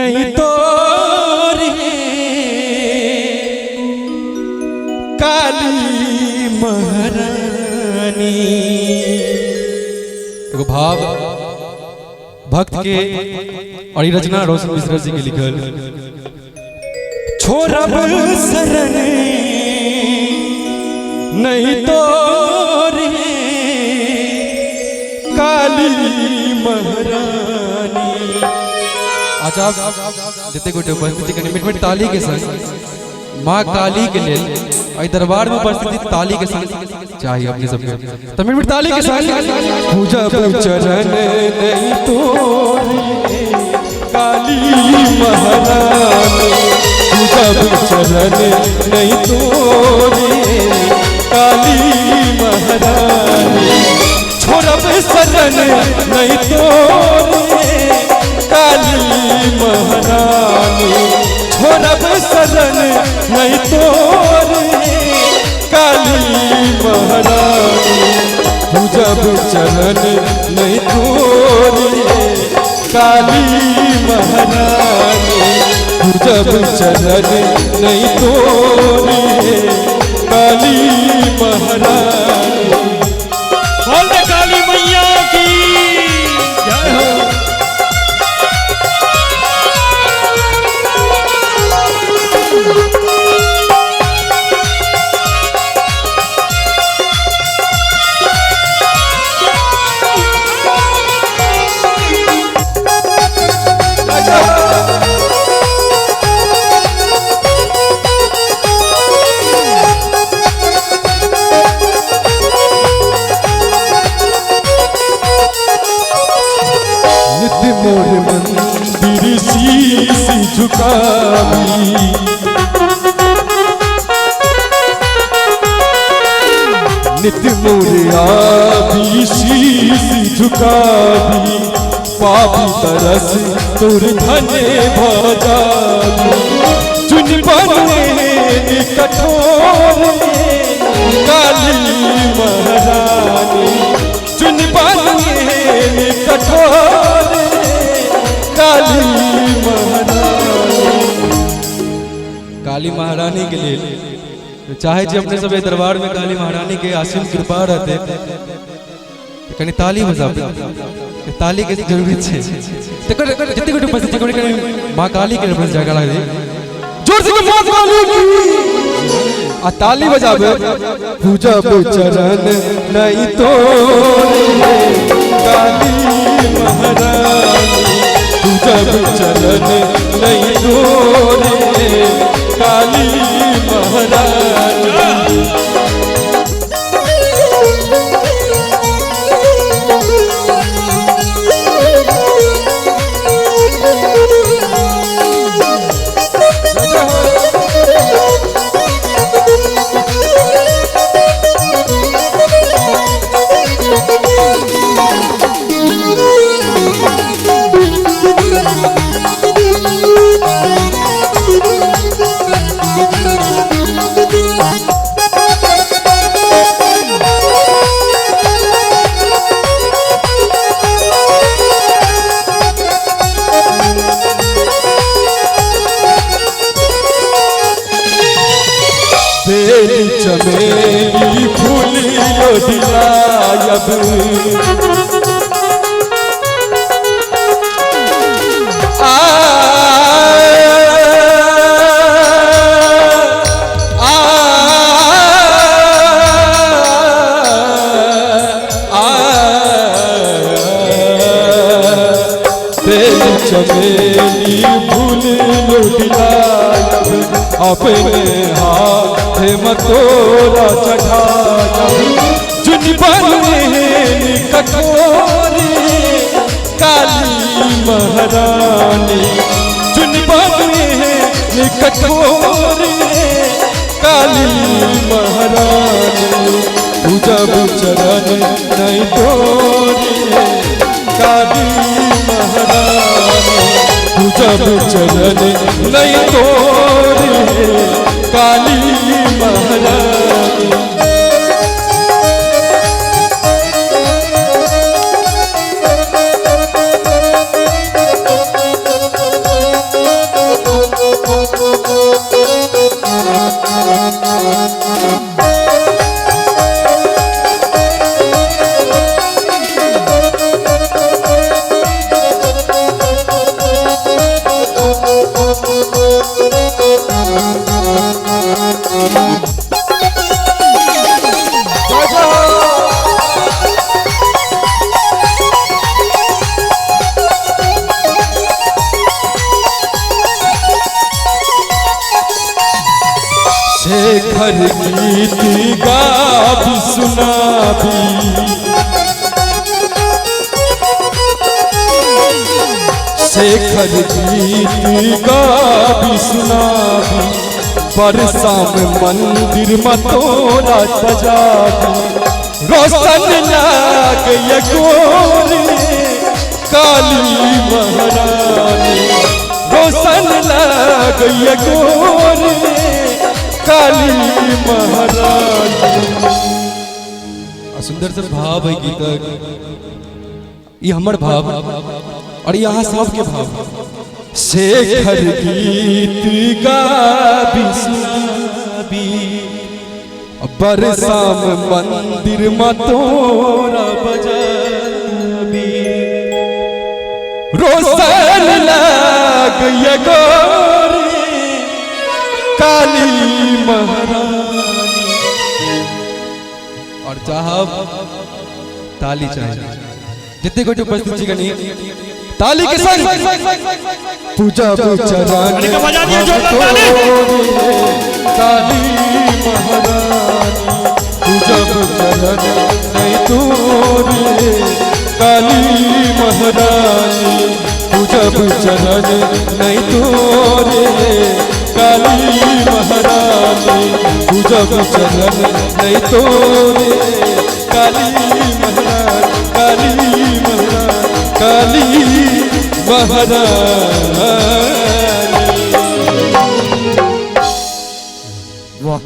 नहीं तो काली महारानी। देखो भाव भक्त के और ये रचना रोशन मिश्रा जी के लिखल। छोड़ब शरण नहीं तो काली महारानी। आज आप जितने गोटे उपस्थिति के मिट ताली के संग माँ काली के लिए दरबार में उपस्थिति ताली के संग चाहिए अपने सबके। तो मिट ताली के संग पूजा चरण नहीं तो काली महारानी। पूजा चरण नहीं तो काली महारानी। छोड़ब शरण नहीं तो काली महारानी। छोड़ब शरण नहीं तो काली महारानी। पूजब चरण नहीं तो काली महारानी। पूजब चरण नहीं तो काली महारानी। बोल दे काली मैया की जय हो। मोर मंदिर शीश झुकावी। नित्य मोर आवी शीश झुकावी। पापी तरस तोर धने भजावी। चुन बने कठोर काली महारानी। चुन बने कठोर काली महारानी। काली महारानी के लिए चाहे जी अपने सब दरबार में काली महारानी के आशीष कृपा रहते कहीं ताली बजा ताली के जरूरत है। जितने गोटे उपस्थित कहीं माँ काली के लिए जगह लगा दे जोर से माँ काली की आ ताली बजावे। पूजा चरण नहीं तो काली महारानी। पूजा चरण नहीं तो काली महारानी। बेली चमेली फूलियो दिलायब। बेली चमेली फूलियो दिलायब। अपने हाथ मतोरा चढ़ाया। चुन बने कठोर काली महारानी। चुन बने कठोर काली महारानी। पूजब चरण नहीं तो काली महारानी। पूजब चरण नहीं तो काली महारानी। शेखर गीत गाबी सुनाबी शेखर गीत गाबी सुनाबी बरसा में मंदिर में तोरा सजाबी रोशन लाग ये गोरी काली महारानी रोशन लाग ये गोरी काली महारानी। सुंदर से भाव है गीत, ये हमर भाव और यहाँ सबके भाव। शेखर गीत गाबी सुनाबी बरसा में मंदिर में तोरा बजाबी रोशन लाग ये गोरी काली महारानी। और चाहब ताली चाहिए जितने कोई उपस्थित जी करनी ताली के संग पूजा चरण काली महारानी पूजा चरण नहीं तोरे काली महारानी पूजा चरण नहीं तोरे काली महारानी पूजा चरण नहीं तोरे काली महारानी काली महारानी काली महारानी। वाह।